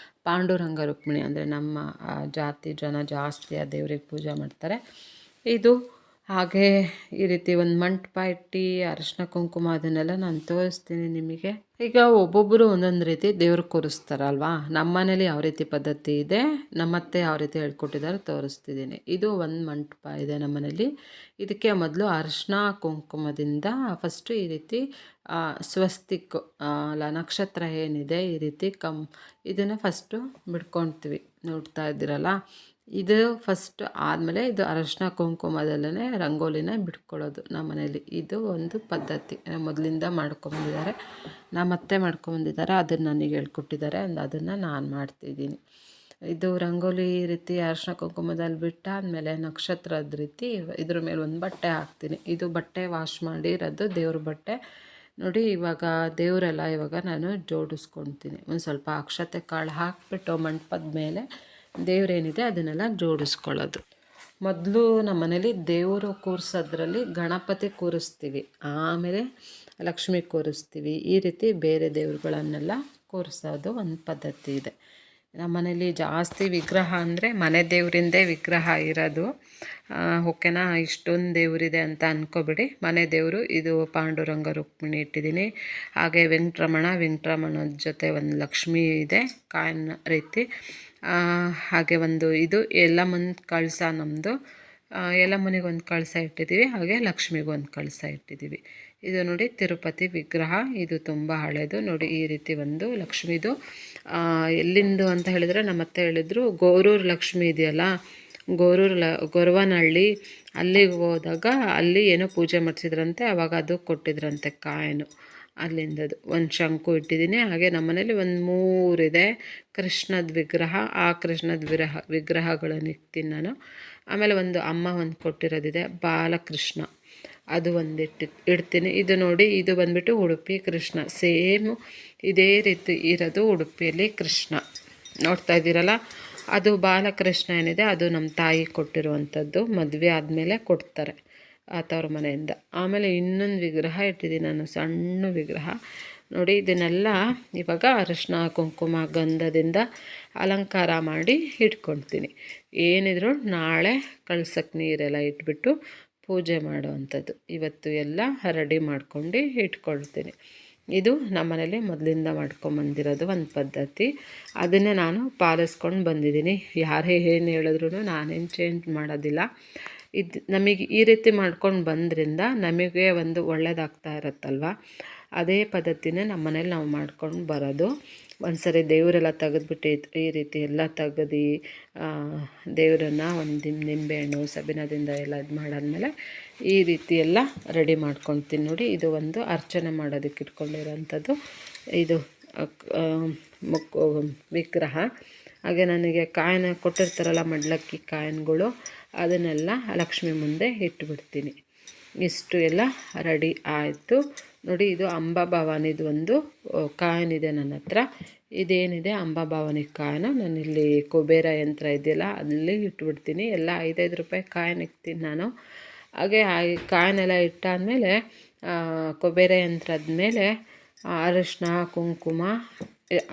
ಪಾಂಡುರಂಗ ರುಕ್ಮಿಣಿ, ಅಂದರೆ ನಮ್ಮ ಜಾತಿ ಜನ ಜಾಸ್ತಿ ಆ ದೇವ್ರಿಗೆ ಪೂಜೆ ಮಾಡ್ತಾರೆ. ಇದು ಹಾಗೆ ಈ ರೀತಿ ಒಂದು ಮಂಟಪ ಇಟ್ಟು ಅರಿಶಿನ ಕುಂಕುಮ ಅದನ್ನೆಲ್ಲ ನಾನು ತೋರಿಸ್ತೀನಿ ನಿಮಗೆ. ಈಗ ಒಬ್ಬೊಬ್ಬರು ಒಂದೊಂದು ರೀತಿ ದೇವ್ರು ಕೂರಿಸ್ತಾರಲ್ವಾ. ನಮ್ಮ ಮನೇಲಿ ಯಾವ ರೀತಿ ಪದ್ಧತಿ ಇದೆ, ನಮ್ಮತ್ತೆ ಯಾವ ರೀತಿ ಹೇಳ್ಕೊಟ್ಟಿದ್ದಾರೆ ತೋರಿಸ್ತಿದ್ದೀನಿ. ಇದು ಒಂದು ಮಂಟಪ ಇದೆ ನಮ್ಮ ಮನೇಲಿ. ಇದಕ್ಕೆ ಮೊದಲು ಅರಿಶಿನ ಕುಂಕುಮದಿಂದ ಫಸ್ಟು ಈ ರೀತಿ ಸ್ವಸ್ತಿಕ್ ಅಲ್ಲ ನಕ್ಷತ್ರ ಏನಿದೆ ಈ ರೀತಿ ಇದನ್ನು ಫಸ್ಟು ಬಿಡ್ಕೊಳ್ತೀವಿ. ನೋಡ್ತಾ ಇದ್ದೀರಲ್ಲ, ಇದು ಫಸ್ಟ್ ಆದಮೇಲೆ ಇದು ಅರಿಶಿನ ಕುಂಕುಮದಲ್ಲೇ ರಂಗೋಲಿನ ಬಿಟ್ಕೊಳ್ಳೋದು ನಮ್ಮ ಮನೇಲಿ. ಇದು ಒಂದು ಪದ್ಧತಿ ಮೊದಲಿಂದ ಮಾಡ್ಕೊಂಬಂದಿದ್ದಾರೆ, ನಮ್ಮತ್ತೆ ಮಾಡ್ಕೊಂಬಂದಿದ್ದಾರೆ, ಅದನ್ನು ನನಗೆ ಹೇಳ್ಕೊಟ್ಟಿದ್ದಾರೆ, ಅದನ್ನು ನಾನು ಮಾಡ್ತಿದ್ದೀನಿ. ಇದು ರಂಗೋಲಿ ಈ ರೀತಿ ಅರಿಶಿನ ಕುಂಕುಮದಲ್ಲಿ ಬಿಟ್ಟಾದಮೇಲೆ ನಕ್ಷತ್ರದ ರೀತಿ ಇದ್ರ ಮೇಲೆ ಒಂದು ಬಟ್ಟೆ ಹಾಕ್ತೀನಿ. ಇದು ಬಟ್ಟೆ ವಾಶ್ ಮಾಡಿರೋದು ದೇವ್ರ ಬಟ್ಟೆ ನೋಡಿ. ಇವಾಗ ದೇವರೆಲ್ಲ ಇವಾಗ ನಾನು ಜೋಡಿಸ್ಕೊಳ್ತೀನಿ. ಒಂದು ಸ್ವಲ್ಪ ಅಕ್ಷತೆ ಕಾಳು ಹಾಕಿಬಿಟ್ಟು ಮಂಟಪದ ಮೇಲೆ ದೇವ್ರೇನಿದೆ ಅದನ್ನೆಲ್ಲ ಜೋಡಿಸ್ಕೊಳ್ಳೋದು. ಮೊದಲು ನಮ್ಮ ಮನೇಲಿ ದೇವರು ಕೂರಿಸೋದ್ರಲ್ಲಿ ಗಣಪತಿ ಕೂರಿಸ್ತೀವಿ, ಆಮೇಲೆ ಲಕ್ಷ್ಮಿ ಕೂರಿಸ್ತೀವಿ. ಈ ರೀತಿ ಬೇರೆ ದೇವ್ರುಗಳನ್ನೆಲ್ಲ ಕೂರಿಸೋದು ಒಂದು ಪದ್ಧತಿ ಇದೆ ನಮ್ಮ ಮನೇಲಿ. ಜಾಸ್ತಿ ವಿಗ್ರಹ ಅಂದರೆ ಮನೆ ದೇವರಿಂದೇ ವಿಗ್ರಹ ಇರೋದು. ಓಕೆನಾ, ಇಷ್ಟೊಂದು ದೇವರಿದೆ ಅಂತ ಅಂದ್ಕೊಬಿಡಿ. ಮನೆ ದೇವರು ಇದು ಪಾಂಡುರಂಗ ರುಕ್ಮಿಣಿ ಇಟ್ಟಿದ್ದೀನಿ. ಹಾಗೆ ವೆಂಕಟರಮಣದ ಜೊತೆ ಒಂದು ಲಕ್ಷ್ಮಿ ಇದೆ ಕಾಯಿನ್ ರೀತಿ. ಹಾಗೆ ಒಂದು ಇದು ಎಲ್ಲಮ್ಮನ ಕಳಸ, ನಮ್ಮದು ಎಲ್ಲಮ್ಮನಿಗೆ ಒಂದು ಕಳಸ ಇಟ್ಟಿದ್ದೀವಿ, ಹಾಗೆ ಲಕ್ಷ್ಮಿಗೊಂದು ಕಳಸ ಇಟ್ಟಿದ್ದೀವಿ. ಇದು ನೋಡಿ ತಿರುಪತಿ ವಿಗ್ರಹ, ಇದು ತುಂಬ ಹಳೆಯದು ನೋಡಿ. ಈ ರೀತಿ ಒಂದು ಲಕ್ಷ್ಮಿದು ಎಲ್ಲಿಂದು ಅಂತ ಹೇಳಿದರೆ ನಮ್ಮತ್ತೆ ಹೇಳಿದ್ರು, ಗೋರೂರು ಲಕ್ಷ್ಮಿ ಇದೆಯಲ್ಲ, ಗೊರವನಹಳ್ಳಿ, ಅಲ್ಲಿಗೆ ಹೋದಾಗ ಅಲ್ಲಿ ಏನೋ ಪೂಜೆ ಮಾಡಿಸಿದ್ರಂತೆ, ಆವಾಗ ಅದು ಕೊಟ್ಟಿದ್ರಂತೆ ಕಾಯಿನು, ಅಲ್ಲಿಂದದು. ಒಂದು ಶಂಕು ಇಟ್ಟಿದ್ದೀನಿ. ಹಾಗೆ ನಮ್ಮ ಮನೇಲಿ ಒಂದು 3 ಇದೆ ಕೃಷ್ಣದ ವಿಗ್ರಹ. ಆ ಕೃಷ್ಣದ ವಿಗ್ರಹಗಳನ್ನು ಇಡ್ತೀನಿ ನಾನು. ಆಮೇಲೆ ಒಂದು ಅಮ್ಮ ಒಂದು ಕೊಟ್ಟಿರೋದಿದೆ ಬಾಲಕೃಷ್ಣ, ಅದು ಒಂದು ಇಡ್ತೀನಿ. ಇದು ನೋಡಿ, ಇದು ಬಂದುಬಿಟ್ಟು ಉಡುಪಿ ಕೃಷ್ಣ, ಸೇಮು ಇದೇ ರೀತಿ ಇರೋದು ಉಡುಪಿಯಲ್ಲಿ ಕೃಷ್ಣ ನೋಡ್ತಾ ಇದ್ದೀರಲ್ಲ. ಅದು ಬಾಲಕೃಷ್ಣ ಏನಿದೆ ಅದು ನಮ್ಮ ತಾಯಿ ಕೊಟ್ಟಿರುವಂಥದ್ದು, ಮದುವೆ ಆದಮೇಲೆ ಕೊಡ್ತಾರೆ ತವ್ರ ಮನೆಯಿಂದ. ಆಮೇಲೆ ಇನ್ನೊಂದು ವಿಗ್ರಹ ಇಟ್ಟಿದ್ದೀನಿ ನಾನು, ಸಣ್ಣ ವಿಗ್ರಹ ನೋಡಿ. ಇದನ್ನೆಲ್ಲ ಇವಾಗ ಅರಿಶಿನ ಕುಂಕುಮ ಗಂಧದಿಂದ ಅಲಂಕಾರ ಮಾಡಿ ಇಟ್ಕೊಳ್ತೀನಿ. ಏನಿದ್ರು ನಾಳೆ ಕಳ್ಸಕ್ಕೆ ನೀರೆಲ್ಲ ಇಟ್ಬಿಟ್ಟು ಪೂಜೆ ಮಾಡುವಂಥದ್ದು. ಇವತ್ತು ಎಲ್ಲ ರೆಡಿ ಮಾಡ್ಕೊಂಡು ಇಟ್ಕೊಳ್ತೀನಿ. ಇದು ನಮ್ಮ ಮನೇಲಿ ಮೊದಲಿಂದ ಮಾಡ್ಕೊಂಬಂದಿರೋದು ಒಂದು ಪದ್ಧತಿ, ಅದನ್ನೇ ನಾನು ಪಾಲಿಸ್ಕೊಂಡು ಬಂದಿದ್ದೀನಿ. ಯಾರೇ ಏನು ಹೇಳಿದ್ರು ನಾನೇನು ಚೇಂಜ್ ಮಾಡೋದಿಲ್ಲ. ಇದು ನಮಗೆ ಈ ರೀತಿ ಮಾಡ್ಕೊಂಡು ಬಂದ್ರಿಂದ ನಮಗೆ ಒಂದು ಒಳ್ಳೆಯದಾಗ್ತಾ ಇರುತ್ತಲ್ವ, ಅದೇ ಪದ್ಧತಿನೇ ನಮ್ಮ ಮನೇಲಿ ನಾವು ಮಾಡ್ಕೊಂಡು ಬರೋದು. ಒಂದು ಸರಿ ದೇವರೆಲ್ಲ ತೆಗೆದ್ಬಿಟ್ಟು ಈ ರೀತಿ ಎಲ್ಲ ತೆಗೆದು ದೇವರನ್ನು ಒಂದು ನಿಂಬೆಹಣ್ಣು ಸಬೀನದಿಂದ ಎಲ್ಲ ಇದು ಮಾಡಾದ್ಮೇಲೆ ಈ ರೀತಿ ಎಲ್ಲ ರೆಡಿ ಮಾಡ್ಕೊಳ್ತೀನಿ ನೋಡಿ. ಇದು ಒಂದು ಅರ್ಚನೆ ಮಾಡೋದಕ್ಕೆ ಇಟ್ಕೊಂಡಿರೋಂಥದ್ದು ಇದು ವಿಗ್ರಹ. ಹಾಗೆ ನನಗೆ ಕಾಯಿನ ಕೊಟ್ಟಿರ್ತಾರಲ್ಲ ಮಡ್ಲಕ್ಕಿ ಕಾಯಿನ್ಗಳು, ಅದನ್ನೆಲ್ಲ ಲಕ್ಷ್ಮಿ ಮುಂದೆ ಇಟ್ಬಿಡ್ತೀನಿ. ಇಷ್ಟು ಎಲ್ಲ ರೆಡಿ ಆಯಿತು ನೋಡಿ. ಇದು ಅಂಬಾಭವಾನಿದು ಒಂದು ಕಾಯಿನ್ ಇದೆ ನನ್ನ ಹತ್ರ. ಇದೇನಿದೆ ಅಂಬಾಭವಾನಿ ಕಾಯಿನು ನಾನಿಲ್ಲಿ ಕುಬೇರ ಯಂತ್ರ ಇದೆಯಲ್ಲ ಅಲ್ಲಿ ಇಟ್ಬಿಡ್ತೀನಿ. ಎಲ್ಲ 5-5 ರೂಪಾಯಿ ಕಾಯಿನ್ ಇಕ್ತೀನಿ ನಾನು. ಹಾಗೆ ಆ ಕಾಯಿನೆಲ್ಲ ಇಟ್ಟಾದಮೇಲೆ ಕುಬೇರ ಯಂತ್ರದ ಮೇಲೆ ಅರಿಶಿನ ಕುಂಕುಮ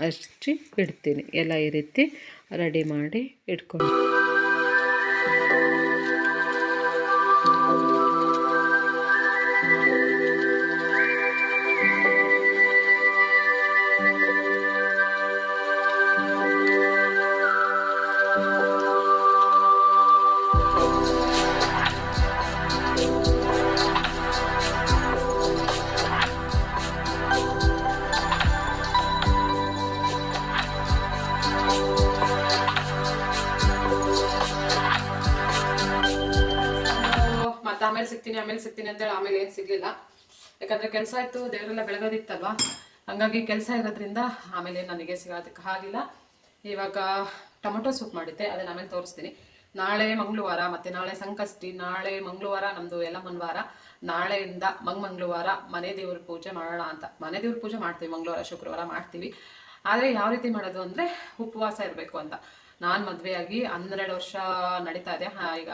ಹಚ್ಚಿ ಇಡ್ತೀನಿ. ಎಲ್ಲ ಈ ರೀತಿ ರೆಡಿ ಮಾಡಿ ಇಟ್ಕೊಂಡು ಆಮೇಲೆ ಸಿಗ್ತೀನಿ ಅಂತೇಳಿ ಆಮೇಲೆ ಏನು ಸಿಗಲಿಲ್ಲ. ಯಾಕಂದರೆ ಕೆಲಸ ಆಯಿತು, ದೇವರೆಲ್ಲ ಬೆಳಗೋದಿತ್ತಲ್ವ, ಹಾಗಾಗಿ ಕೆಲಸ ಇರೋದ್ರಿಂದ ಆಮೇಲೆ ನನಗೆ ಸಿಗೋದಕ್ಕೆ ಆಗಿಲ್ಲ. ಇವಾಗ ಟೊಮೊಟೊ ಸೂಪ್ ಮಾಡಿದ್ದೆ, ಅದನ್ನು ಆಮೇಲೆ ತೋರಿಸ್ತೀನಿ. ನಾಳೆ ಮಂಗಳವಾರ ಮತ್ತು ನಾಳೆ ಸಂಕಷ್ಟಿ, ನಾಳೆ ಮಂಗಳವಾರ ನಮ್ಮದು ಯಲ್ಲಮ್ಮನ ವಾರ. ನಾಳೆಯಿಂದ ಮಂಗಳವಾರ ಮನೆ ದೇವ್ರ ಪೂಜೆ ಮಾಡೋಣ ಅಂತ. ಮನೆ ದೇವ್ರ ಪೂಜೆ ಮಾಡ್ತೀವಿ, ಮಂಗಳವಾರ ಶುಕ್ರವಾರ ಮಾಡ್ತೀವಿ. ಆದರೆ ಯಾವ ರೀತಿ ಮಾಡೋದು ಅಂದರೆ ಉಪವಾಸ ಇರಬೇಕು ಅಂತ. ನಾನು ಮದುವೆಯಾಗಿ 12 ವರ್ಷ ನಡೀತಾ ಇದೆ. ಈಗ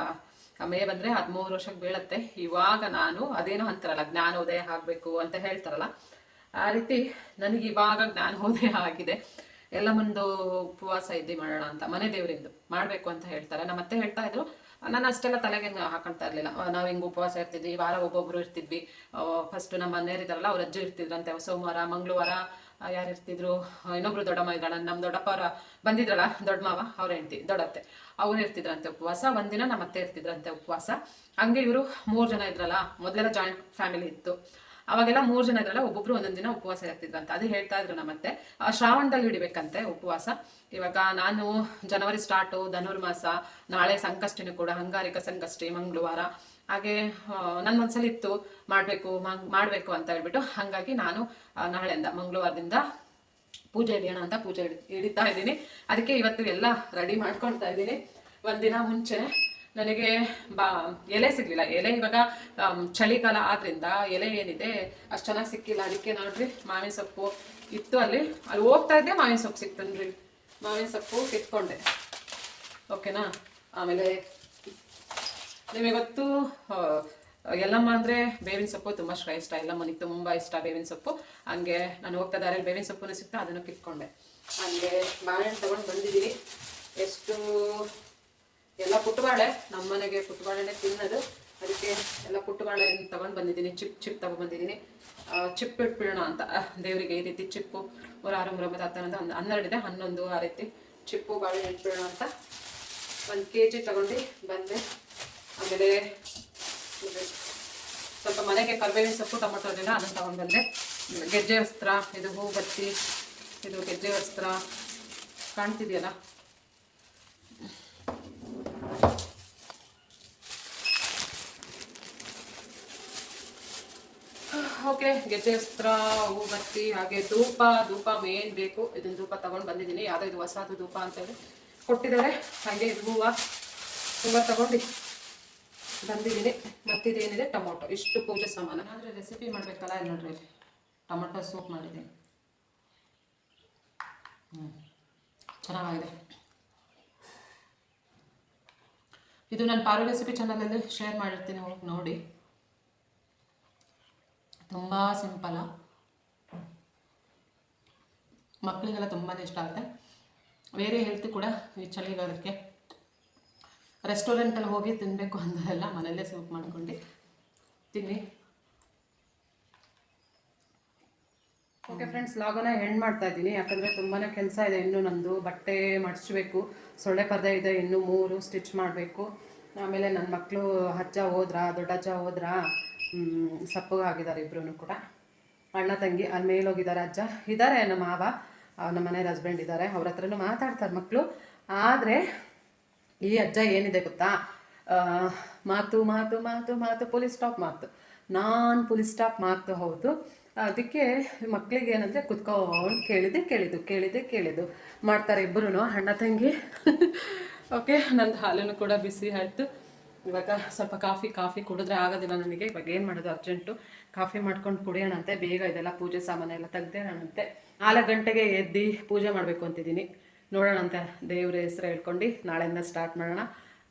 ಮೇ ಬಂದರೆ 13 ವರ್ಷಕ್ಕೆ ಬೀಳತ್ತೆ. ಇವಾಗ ನಾನು ಅದೇನೋ ಅಂತಾರಲ್ಲ ಜ್ಞಾನೋದಯ ಆಗಬೇಕು ಅಂತ ಹೇಳ್ತಾರಲ್ಲ, ಆ ರೀತಿ ನನಗೆ ಇವಾಗ ಜ್ಞಾನೋದಯ ಆಗಿದೆ. ಎಲ್ಲ ಮುಂದು ಉಪವಾಸ ಇದ್ದು ಮಾಡೋಣ ಅಂತ, ಮನೆ ದೇವರಿಂದು ಮಾಡಬೇಕು ಅಂತ ಹೇಳ್ತಾರೆ. ನಮ್ಮ ಅತ್ತೆ ಹೇಳ್ತಾ ಇದ್ರು. ನಾನು ಅಷ್ಟೆಲ್ಲ ತಲೆಗೆ ಹಾಕೊಳ್ತಾ ಇರಲಿಲ್ಲ. ನಾವು ಹಿಂಗೆ ಉಪವಾಸ ಇರ್ತಿದ್ವಿ, ವಾರ ಒಬ್ಬೊಬ್ರು ಇರ್ತಿದ್ವಿ. ಫಸ್ಟ್ ನಮ್ಮ ಮನೆಯವರಿದ್ದಾರಲ್ಲ ಅವ್ರ ಅಜ್ಜಿ ಇರ್ತಿದ್ರಂತೆ. ಸೋಮವಾರ ಮಂಗಳವಾರ ಯಾರು ಇರ್ತಿದ್ರು, ಇನ್ನೊಬ್ರು ದೊಡ್ಡಮ್ಮ ಇದ್ದಾಳ, ನಮ್ಮ ದೊಡ್ಡಪ್ಪ ಅವರ ಬಂದಿದ್ರಲ್ಲ ದೊಡ್ಡ ಮಾವ, ಅವ್ರ ಹೆಂಡತಿ ದೊಡ್ಡತ್ತೆ, ಅವ್ರು ಇರ್ತಿದ್ರಂತೆ ಉಪವಾಸ. ಒಂದಿನ ನಮ್ಮ ಅತ್ತೆ ಇರ್ತಿದ್ರಂತೆ ಉಪವಾಸ. ಹಂಗೆ ಇವರು 3 ಜನ ಇದ್ರಲ್ಲ, ಮೊದಲೆಲ್ಲ ಜಾಯಿಂಟ್ ಫ್ಯಾಮಿಲಿ ಇತ್ತು. ಅವಾಗೆಲ್ಲ 3 ಜನ ಇದ್ರಲ್ಲ, ಒಬ್ಬೊಬ್ರು ಒಂದೊಂದು ದಿನ ಉಪವಾಸ ಇರ್ತಿದ್ರಂತೆ. ಅದೇ ಹೇಳ್ತಾ ಇದ್ರು ನಮ್ಮತ್ತೆ. ಶ್ರಾವಣದಲ್ಲಿ ಹಿಡಿಬೇಕಂತೆ ಉಪವಾಸ. ಇವಾಗ ನಾನು ಜನವರಿ ಸ್ಟಾರ್ಟು, ಧನುರ್ಮಾಸ, ನಾಳೆ ಸಂಕಷ್ಟಿನೂ ಕೂಡ, ಅಂಗಾರಿಕ ಸಂಕಷ್ಟಿ ಮಂಗಳವಾರ. ಹಾಗೆ ನನ್ನ ಮನಸ್ಸಲ್ಲಿ ಇತ್ತು ಮಾಡಬೇಕು ಅಂತ ಹೇಳ್ಬಿಟ್ಟು. ಹಾಗಾಗಿ ನಾನು ನಾಳೆಯಿಂದ ಮಂಗಳವಾರದಿಂದ ಪೂಜೆ ಹಿಡಿಯೋಣ ಅಂತ ಪೂಜೆ ಹಿಡಿತಾ ಇದ್ದೀನಿ. ಅದಕ್ಕೆ ಇವತ್ತು ಎಲ್ಲ ರೆಡಿ ಮಾಡ್ಕೊಳ್ತಾ ಇದ್ದೀನಿ. ಒಂದಿನ ಮುಂಚೆ ನನಗೆ ಎಲೆ ಸಿಗಲಿಲ್ಲ. ಎಲೆ ಇವಾಗ ಚಳಿಗಾಲ ಆದ್ರಿಂದ ಎಲೆ ಏನಿದೆ ಅಷ್ಟು ಚೆನ್ನಾಗಿ ಸಿಕ್ಕಿಲ್ಲ. ಅದಕ್ಕೆ ನೋಡ್ರಿ ಮಾವಿನ ಸೊಪ್ಪು ಇತ್ತು, ಅಲ್ಲಿ ಹೋಗ್ತಾ ಇದ್ದೆ ಮಾವಿನ ಸೊಪ್ಪು ಸಿಕ್ತನ್ರಿ. ಮಾವಿನ ಸೊಪ್ಪು ಕಿತ್ಕೊಂಡೆ, ಓಕೆನಾ. ಆಮೇಲೆ ನಿಮಗೆ ಗೊತ್ತು, ಎಲ್ಲಮ್ಮ ಅಂದರೆ ಬೇವಿನ ಸೊಪ್ಪು ತುಂಬ ಇಷ್ಟ. ಎಲ್ಲಮ್ಮನಿಗೆ ತುಂಬ ಇಷ್ಟ ಬೇವಿನ ಸೊಪ್ಪು. ಹಂಗೆ ನಾನು ಹೋಗ್ತಾ ದಾರಿಯಲ್ಲಿ ಬೇವಿನ ಸೊಪ್ಪು ಸಿಕ್ತಾ, ಅದನ್ನು ಕಿತ್ಕೊಂಡೆ. ಹಂಗೆ ಬಾಳೆಹಣ್ಣು ತಗೊಂಡು ಬಂದಿದ್ದೀನಿ. ಎಷ್ಟು ಎಲ್ಲ ಪುಟ್ಟಬಾಳೆ, ನಮ್ಮ ಮನೆಗೆ ಪುಟ್ಟಬಾಳೆನೇ ತಿನ್ನೋದು. ಅದಕ್ಕೆ ಎಲ್ಲ ಪುಟ್ಟಬಾಳೆ ತಗೊಂಡು ಬಂದಿದ್ದೀನಿ. ಚಿಪ್ ತಗೊಂಡ್ಬಂದಿದ್ದೀನಿ. ಚಿಪ್ ಇಟ್ಬಿಡೋಣ ಅಂತ ದೇವರಿಗೆ. ಈ ರೀತಿ ಚಿಪ್ಪು ಒಂದು 6, 3, 9, 10, 12 ಇದೆ, 11 ಆ ರೀತಿ ಚಿಪ್ಪು ಬಾಳೆ ಇಟ್ಬಿಡೋಣ ಅಂತ 1 kg ತಗೊಂಡು ಬಂದೆ. ಆಮೇಲೆ ಸ್ವಲ್ಪ ಮನೆಗೆ ಕರಿಬೇವಿನ ಸೊಪ್ಪು, ಟೊಮೊಟೊ ಅದೆಲ್ಲ ಅದನ್ನು ತಗೊಂಡು ಬಂದೆ. ಗೆಜ್ಜೆ ವಸ್ತ್ರ, ಇದು ಹೂ ಬತ್ತಿ, ಇದು ಗೆಜ್ಜೆ ವಸ್ತ್ರ ಕಾಣ್ತಿದೆಯಲ್ಲ. ಓಕೆ, ಗೆಜ್ಜೆ ವಸ್ತ್ರ, ಹೂ ಬತ್ತಿ, ಹಾಗೆ ಧೂಪ ಮೇನ್ ಬೇಕು. ಇದನ್ನ ಧೂಪ ತಗೊಂಡು ಬಂದಿದ್ದೀನಿ. ಯಾವುದೋ ಇದು ಹೊಸದು ಧೂಪ ಅಂತೇಳಿ ಕೊಟ್ಟಿದ್ದಾರೆ. ಹಾಗೆ ಇದು ಹೂವು ತಗೊಂಡು ಬಂದಿದ್ದೀನಿ. ಮತ್ತಿದೇನಿದೆ ಟೊಮೊಟೊ, ಇಷ್ಟು ಪೂಜೆ ಸಾಮಾನು. ಆದರೆ ರೆಸಿಪಿ ಮಾಡಬೇಕಲ್ಲ, ಇಲ್ಲಿ ನೋಡ್ರಿ, ಟೊಮೊಟೊ ಸೂಪ್ ಮಾಡಿದ್ದೀನಿ. ಚೆನ್ನಾಗಿದೆ. ಇದು ನಾನು ಪಾರು ರೆಸಿಪಿ ಚಾನಲಲ್ಲಿ ಶೇರ್ ಮಾಡಿರ್ತೀನಿ, ಹೋಗಿ ನೋಡಿ. ತುಂಬ ಸಿಂಪಲ್ಲ, ಮಕ್ಕಳಿಗೆಲ್ಲ ತುಂಬಾ ಇಷ್ಟ ಆಗುತ್ತೆ. ಬೇರೆ ಹೆಲ್ತ್ ಕೂಡ ಈ ಚಳಿಗಾಲಕ್ಕೆ. ರೆಸ್ಟೋರೆಂಟಲ್ಲಿ ಹೋಗಿ ತಿನ್ನಬೇಕು ಅಂದೆಲ್ಲ ಮನೆಯಲ್ಲೇ ಸೂಪ್ ಮಾಡ್ಕೊಂಡು ತಿನ್ನಿ. ಓಕೆ ಫ್ರೆಂಡ್ಸ್, ಲಾಗನ ಎಂಡ್ ಮಾಡ್ತಾ ಇದ್ದೀನಿ. ಯಾಕಂದರೆ ತುಂಬಾ ಕೆಲಸ ಇದೆ ಇನ್ನೂ. ನಂದು ಬಟ್ಟೆ ಮಡಿಸ್ಬೇಕು, ಸೊಳ್ಳೆ ಪರ್ದೆ ಇದೆ, ಇನ್ನೂ 3 ಸ್ಟಿಚ್ ಮಾಡಬೇಕು. ಆಮೇಲೆ ನನ್ನ ಮಕ್ಕಳು ದೊಡ್ಡ ಅಜ್ಜ ಹೋದ್ರ, ಸಪ್ಪಗಾಗಿದ್ದಾರೆ ಇಬ್ಬರೂ ಕೂಡ. ಅಣ್ಣ ತಂಗಿ ಅಲ್ಲಿ ಮೇಲೆ ಹೋಗಿದ್ದಾರೆ. ಅಜ್ಜ ಇದ್ದಾರೆ, ನಮ್ಮ ಮಾವ, ನಮ್ಮ ಮನೆಯ ಹಸ್ಬೆಂಡ್ ಇದ್ದಾರೆ. ಅವ್ರ ಹತ್ರನೂ ಮಾತಾಡ್ತಾರೆ ಮಕ್ಕಳು. ಆದರೆ ಈ ಅಜ್ಜ ಏನಿದೆ ಗೊತ್ತಾ, ಮಾತು ಮಾತು ಮಾತು ಮಾತು, ಪೊಲೀಸ್ ಸ್ಟಾಪ್ ಮಾತು, ಪೊಲೀಸ್ ಸ್ಟಾಪ್ ಮಾತು. ಹೌದು, ಅದಕ್ಕೆ ಮಕ್ಕಳಿಗೆ ಏನಂದರೆ ಕುತ್ಕೊಂಡು ಕೇಳಿದ್ದು ಮಾಡ್ತಾರೆ ಇಬ್ಬರೂ, ಅಣ್ಣ ತಂಗಿ. ಓಕೆ, ನಂದು ಹಾಲನ್ನು ಕೂಡ ಬಿಸಿ ಆಯಿತು. ಇವಾಗ ಸ್ವಲ್ಪ ಕಾಫಿ ಕುಡಿದ್ರೆ ಆಗೋದಿಲ್ಲ ನನಗೆ. ಇವಾಗ ಏನು ಮಾಡೋದು, ಅರ್ಜೆಂಟು ಕಾಫಿ ಮಾಡ್ಕೊಂಡು ಕುಡಿಯೋಣಂತೆ. ಬೇಗ ಇದೆಲ್ಲ ಪೂಜೆ ಸಾಮಾನೆಲ್ಲ ತೆಗ್ದೇಣಂತೆ. 4 ಗಂಟೆಗೆ ಎದ್ದು ಪೂಜೆ ಮಾಡಬೇಕು ಅಂತಿದ್ದೀನಿ. ನೋಡೋಣಂತೆ, ದೇವ್ರ ಹೆಸರು ಹೇಳ್ಕೊಂಡು ನಾಳೆಯಿಂದ ಸ್ಟಾರ್ಟ್ ಮಾಡೋಣ.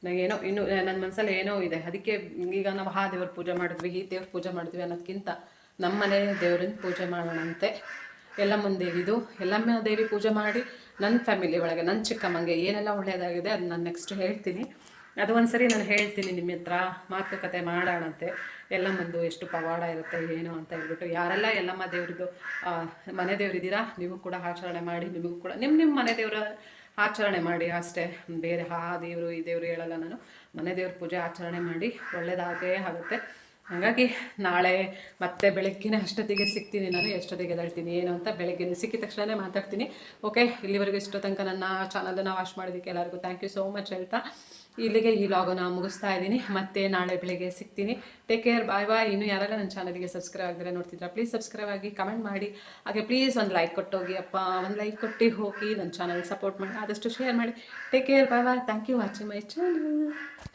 ನನಗೇನೋ ಇನ್ನೂ ನನ್ನ ಮನಸ್ಸಲ್ಲಿ ಏನೋ ಇದೆ. ಅದಕ್ಕೆ ಈಗ ನಾವು ಆ ದೇವ್ರ ಪೂಜೆ ಮಾಡಿದ್ವಿ, ಈ ದೇವ್ರ ಪೂಜೆ ಮಾಡಿದ್ವಿ ಅನ್ನೋದಕ್ಕಿಂತ ನಮ್ಮ ಮನೆ ದೇವ್ರನ್ನ ಪೂಜೆ ಮಾಡೋಣಂತೆ. ಎಲ್ಲಮ್ಮನ ದೇವಿದು, ಎಲ್ಲಮ್ಮ ದೇವಿ ಪೂಜೆ ಮಾಡಿ ನನ್ನ ಫ್ಯಾಮಿಲಿ ಒಳಗೆ, ನನ್ನ ಚಿಕ್ಕಮ್ಮಂಗೆ ಏನೆಲ್ಲ ಒಳ್ಳೆಯದಾಗಿದೆ ಅದು ನಾನು ನೆಕ್ಸ್ಟ್ ಹೇಳ್ತೀನಿ. ಅದು ಒಂದ್ಸರಿ ನಾನು ಹೇಳ್ತೀನಿ ನಿಮ್ಮ ಹತ್ರ, ಮಾತುಕತೆ ಮಾಡೋಣಂತೆ. ಎಲ್ಲಮ್ಮಂದು ಎಷ್ಟು ಪವಾಡ ಇರುತ್ತೆ ಏನು ಅಂತ ಹೇಳ್ಬಿಟ್ಟು. ಯಾರೆಲ್ಲ ಎಲ್ಲಮ್ಮ ದೇವ್ರದ್ದು ಮನೆ ದೇವ್ರಿದ್ದೀರಾ, ನೀವು ಕೂಡ ಆಚರಣೆ ಮಾಡಿ. ನಿಮಗೂ ಕೂಡ ನಿಮ್ಮ ಮನೆ ದೇವರ ಆಚರಣೆ ಮಾಡಿ ಅಷ್ಟೇ. ಬೇರೆ ಆ ದೇವರು ಈ ದೇವರು ಹೇಳಲ್ಲ ನಾನು. ಮನೆ ದೇವ್ರ ಪೂಜೆ ಆಚರಣೆ ಮಾಡಿ, ಒಳ್ಳೆಯದಾಗೇ ಆಗುತ್ತೆ. ಹಾಗಾಗಿ ನಾಳೆ ಮತ್ತೆ ಬೆಳಗ್ಗಿನ ಅಷ್ಟೊತ್ತಿಗೆ ಸಿಗ್ತೀನಿ. ನಾನು ಎಷ್ಟೊತ್ತಿಗೆ ಎದ್ದೇಳ್ತೀನಿ ಏನು ಅಂತ ಬೆಳಗ್ಗೆ ಸಿಕ್ಕಿದ ತಕ್ಷಣವೇ ಮಾತಾಡ್ತೀನಿ. ಓಕೆ, ಇಲ್ಲಿವರೆಗೂ ಇಷ್ಟೋ ತನಕ ನನ್ನ ಚಾನಲನ್ನು ವಾಚ್ ಮಾಡೋದಕ್ಕೆ ಎಲ್ಲರಿಗೂ ಥ್ಯಾಂಕ್ ಯು ಸೋ ಮಚ್ ಹೇಳ್ತಾ ಇಲ್ಲಿಗೆ ಈ ಲಾಗನ್ನ ಮುಗಿಸ್ತಾ ಇದ್ದೀನಿ. ಮತ್ತೆ ನಾಳೆ ಬೆಳಿಗ್ಗೆ ಸಿಗ್ತೀನಿ. ಟೇಕ್ ಕೇರ್, ಬಾಯ್ ಬಾಯ್. ಇನ್ನು ಯಾರೆಲ್ಲ ನನ್ನ ಚಾನಲ್ಗೆ ಸಬ್ಸ್ಕ್ರೈಬ್ ಆಗಿದ್ರೆ ನೋಡ್ತಿದ್ರೆ ಪ್ಲೀಸ್ ಸಬ್ಸ್ಕ್ರೈಬ್ ಆಗಿ, ಕಮೆಂಟ್ ಮಾಡಿ, ಹಾಗೆ ಪ್ಲೀಸ್ ಒಂದು ಲೈಕ್ ಕೊಟ್ಟೋಗಿ ಅಪ್ಪ, ಒಂದು ಲೈಕ್ ಕೊಟ್ಟು ಹೋಗಿ ನನ್ನ ಚಾನಲ್ ಸಪೋರ್ಟ್ ಮಾಡಿ, ಆದಷ್ಟು ಶೇರ್ ಮಾಡಿ. Take care, bye bye. Thank you watching my channel.